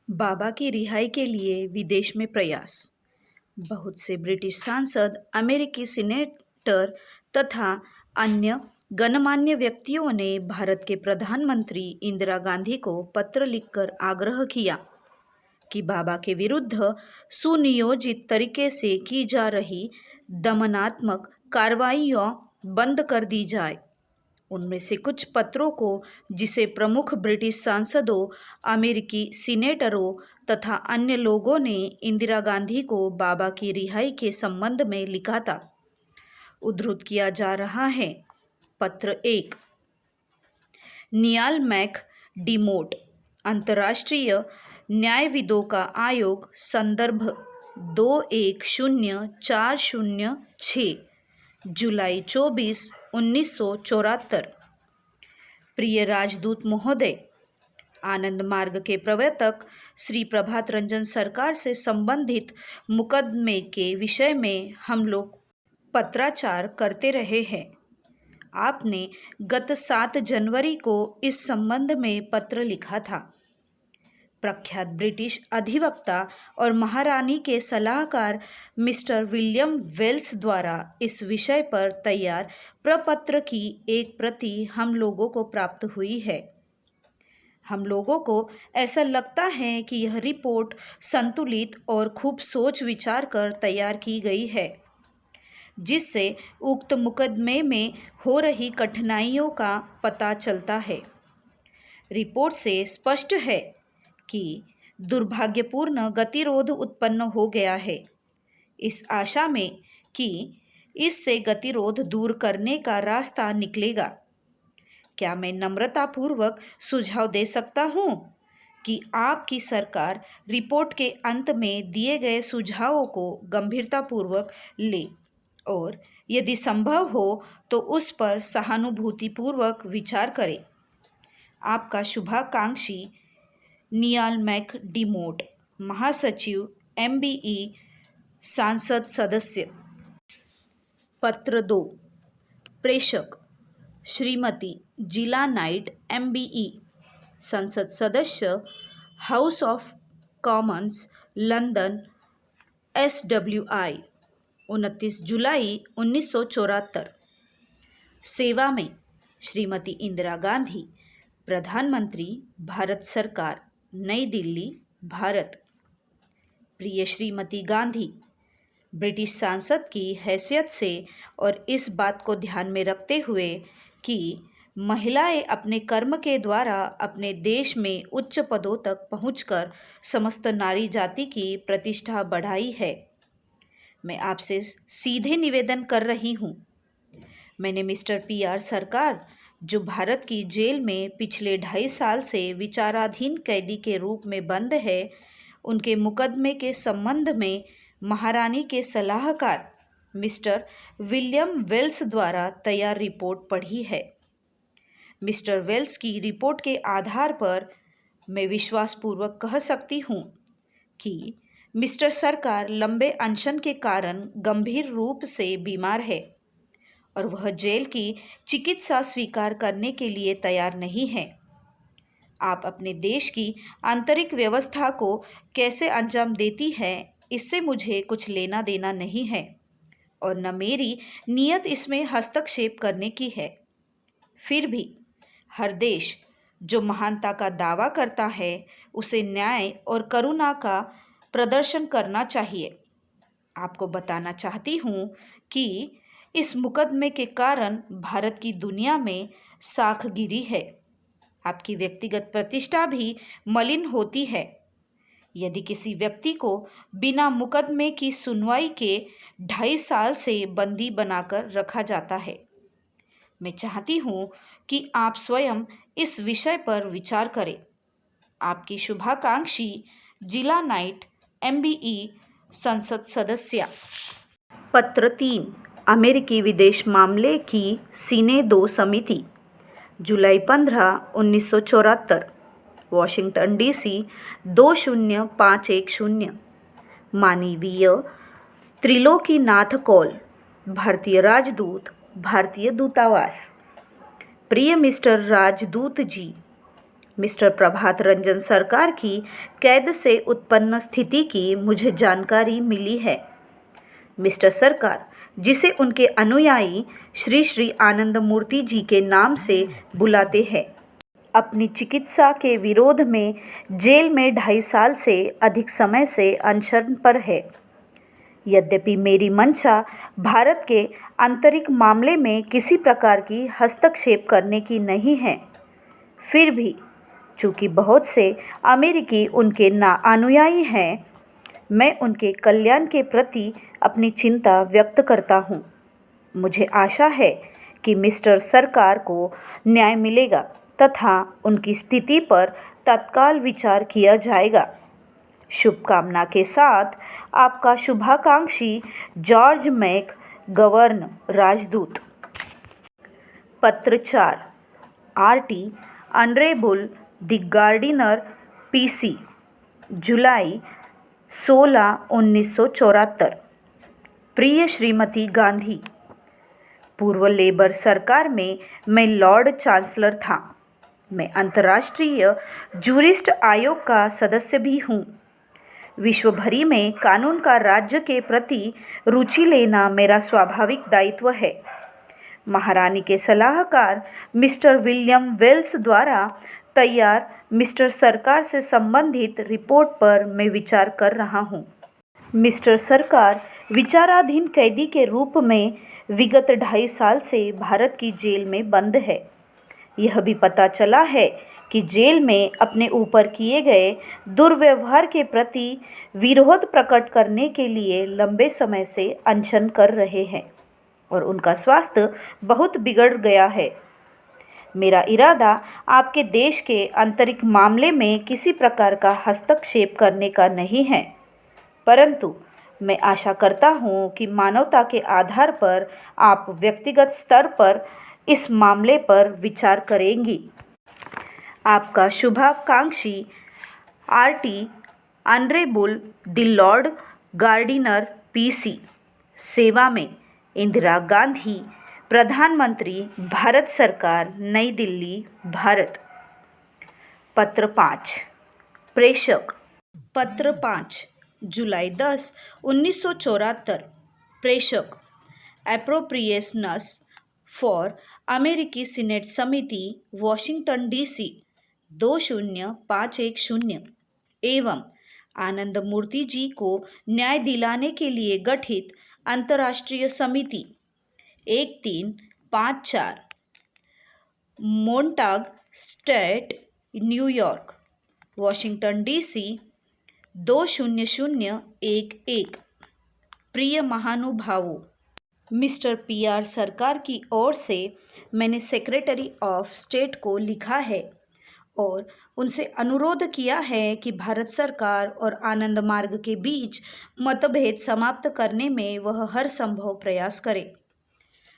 बाबा की रिहाई के लिए विदेश में प्रयास। बहुत से ब्रिटिश सांसद, अमेरिकी सीनेटर तथा अन्य गणमान्य व्यक्तियों ने भारत के प्रधानमंत्री इंदिरा गांधी को पत्र लिखकर आग्रह किया कि बाबा के विरुद्ध सुनियोजित तरीके से की जा रही दमनात्मक कार्रवाइयाँ बंद कर दी जाए। उनमें से कुछ पत्रों को, जिसे प्रमुख ब्रिटिश सांसदों, अमेरिकी सीनेटरों तथा अन्य लोगों ने इंदिरा गांधी को बाबा की रिहाई के संबंध में लिखा था, उद्धृत किया जा रहा है। पत्र 1। नियाल मैक डिमोट, अंतर्राष्ट्रीय न्यायविदों का आयोग, संदर्भ 210406, जुलाई 24, 1974। प्रिय राजदूत महोदय, आनंद मार्ग के प्रवर्तक श्री प्रभात रंजन सरकार से संबंधित मुकदमे के विषय में हम लोग पत्राचार करते रहे हैं। आपने गत 7 जनवरी को इस संबंध में पत्र लिखा था। प्रख्यात ब्रिटिश अधिवक्ता और महारानी के सलाहकार मिस्टर विलियम वेल्स द्वारा इस विषय पर तैयार प्रपत्र की एक प्रति हम लोगों को प्राप्त हुई है। हम लोगों को ऐसा लगता है कि यह रिपोर्ट संतुलित और खूब सोच विचार कर तैयार की गई है, जिससे उक्त मुकदमे में हो रही कठिनाइयों का पता चलता है। रिपोर्ट से स्पष्ट है कि दुर्भाग्यपूर्ण गतिरोध उत्पन्न हो गया है। इस आशा में कि इससे गतिरोध दूर करने का रास्ता निकलेगा, क्या मैं नम्रतापूर्वक सुझाव दे सकता हूँ कि आपकी सरकार रिपोर्ट के अंत में दिए गए सुझावों को गंभीरतापूर्वक ले और यदि संभव हो तो उस पर सहानुभूतिपूर्वक विचार करे। आपका शुभाकांक्षी नियाल मैक डिमोट, महासचिव, MBE, सांसद सदस्य। पत्र 2। प्रेषक श्रीमती जिला नाइट, MBE, संसद सदस्य, house of Commons, London, SWI, 29 जुलाई 1974। सेवा में श्रीमती इंदिरा गांधी, प्रधानमंत्री, भारत सरकार, नई दिल्ली, भारत। प्रिय श्रीमती गांधी, ब्रिटिश सांसद की हैसियत से और इस बात को ध्यान में रखते हुए कि महिलाएं अपने कर्म के द्वारा अपने देश में उच्च पदों तक पहुंचकर समस्त नारी जाति की प्रतिष्ठा बढ़ाई है, मैं आपसे सीधे निवेदन कर रही हूं। मैंने मिस्टर PR सरकार, जो भारत की जेल में पिछले 2.5 साल से विचाराधीन कैदी के रूप में बंद है, उनके मुकदमे के संबंध में महारानी के सलाहकार मिस्टर विलियम वेल्स द्वारा तैयार रिपोर्ट पढ़ी है। मिस्टर वेल्स की रिपोर्ट के आधार पर मैं विश्वासपूर्वक कह सकती हूँ कि मिस्टर सरकार लंबे अनशन के कारण गंभीर रूप से बीमार है और वह जेल की चिकित्सा स्वीकार करने के लिए तैयार नहीं है। आप अपने देश की आंतरिक व्यवस्था को कैसे अंजाम देती है, इससे मुझे कुछ लेना देना नहीं है और न मेरी नीयत इसमें हस्तक्षेप करने की है। फिर भी हर देश जो महानता का दावा करता है, उसे न्याय और करुणा का प्रदर्शन करना चाहिए। आपको बताना चाहती हूँ कि इस मुकदमे के कारण भारत की दुनिया में साख गिरी है। आपकी व्यक्तिगत प्रतिष्ठा भी मलिन होती है यदि किसी व्यक्ति को बिना मुकदमे की सुनवाई के 2.5 साल से बंदी बनाकर रखा जाता है। मैं चाहती हूँ कि आप स्वयं इस विषय पर विचार करें। आपकी शुभाकांक्षी जिला नाइट, MBE, संसद सदस्य। पत्र 3। अमेरिकी विदेश मामले की सीने 2 समिति, जुलाई 15, 1974, वॉशिंगटन DC, 20510। मानवीय त्रिलोकीनाथ कौल, भारतीय राजदूत, भारतीय दूतावास। प्रिय मिस्टर राजदूत जी, मिस्टर प्रभात रंजन सरकार की कैद से उत्पन्न स्थिति की मुझे जानकारी मिली है। मिस्टर सरकार, जिसे उनके अनुयायी श्री श्री आनंद मूर्ति जी के नाम से बुलाते हैं, अपनी चिकित्सा के विरोध में जेल में 2.5 साल से अधिक समय से अनशन पर है। यद्यपि मेरी मंशा भारत के आंतरिक मामले में किसी प्रकार की हस्तक्षेप करने की नहीं है, फिर भी चूंकि बहुत से अमेरिकी उनके अनुयायी हैं, मैं उनके कल्याण के प्रति अपनी चिंता व्यक्त करता हूँ। मुझे आशा है कि मिस्टर सरकार को न्याय मिलेगा तथा उनकी स्थिति पर तत्काल विचार किया जाएगा। शुभकामना के साथ आपका शुभाकांक्षी जॉर्ज मैक गवर्न राजदूत। पत्र 4 RT honourable the Gardiner PC, जुलाई 16, 1974। प्रिय श्रीमती गांधी, पूर्व लेबर सरकार में मैं लॉर्ड चांसलर था। मैं अंतर्राष्ट्रीय जूरिस्ट आयोग का सदस्य भी हूँ। विश्व भरी में कानून का राज्य के प्रति रुचि लेना मेरा स्वाभाविक दायित्व है। महारानी के सलाहकार मिस्टर विलियम वेल्स द्वारा तैयार मिस्टर सरकार से संबंधित रिपोर्ट पर मैं विचार कर रहा हूँ। मिस्टर सरकार विचाराधीन कैदी के रूप में विगत 2.5 साल से भारत की जेल में बंद है। यह भी पता चला है कि जेल में अपने ऊपर किए गए दुर्व्यवहार के प्रति विरोध प्रकट करने के लिए लंबे समय से अनशन कर रहे हैं और उनका स्वास्थ्य बहुत बिगड़ गया है। मेरा इरादा आपके देश के आंतरिक मामले में किसी प्रकार का हस्तक्षेप करने का नहीं है, परंतु मैं आशा करता हूँ कि मानवता के आधार पर आप व्यक्तिगत स्तर पर इस मामले पर विचार करेंगी। आपका शुभाकांक्षी RT honourable the lord Gardiner PC, सेवा में इंदिरा गांधी, प्रधानमंत्री, भारत सरकार, नई दिल्ली, भारत। पत्र 5 प्रेषक। पत्र 5 जुलाई 10, 1974। प्रेषक एप्रोप्रिएशनस फॉर अमेरिकी सीनेट समिति, वॉशिंगटन डीसी 20510 एवं आनंद मूर्ति जी को न्याय दिलाने के लिए गठित अंतर्राष्ट्रीय समिति 1354, मोन्टाग स्ट्रीट, न्यूयॉर्क, वॉशिंगटन डीसी 20011। प्रिय महानुभावों, मिस्टर पीआर सरकार की ओर से मैंने सेक्रेटरी ऑफ स्टेट को लिखा है और उनसे अनुरोध किया है कि भारत सरकार और आनंद मार्ग के बीच मतभेद समाप्त करने में वह हर संभव प्रयास करे।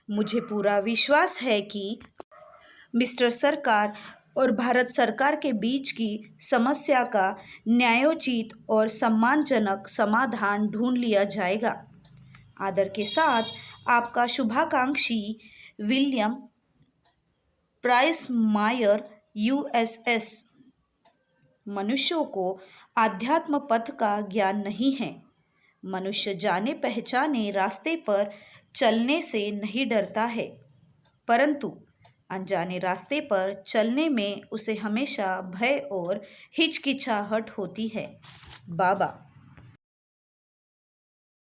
मुझे पूरा विश्वास है कि मिस्टर सरकार और भारत सरकार के बीच की समस्या का न्यायोचित और सम्मानजनक समाधान ढूंढ लिया जाएगा। आदर के साथ आपका शुभाकांक्षी विलियम प्राइस मायर, यूएसएस। मनुष्यों को आध्यात्म पथ का ज्ञान नहीं है। मनुष्य जाने पहचाने रास्ते पर चलने से नहीं डरता है, परंतु अनजाने रास्ते पर चलने में उसे हमेशा भय और हिचकिचाहट होती है। बाबा।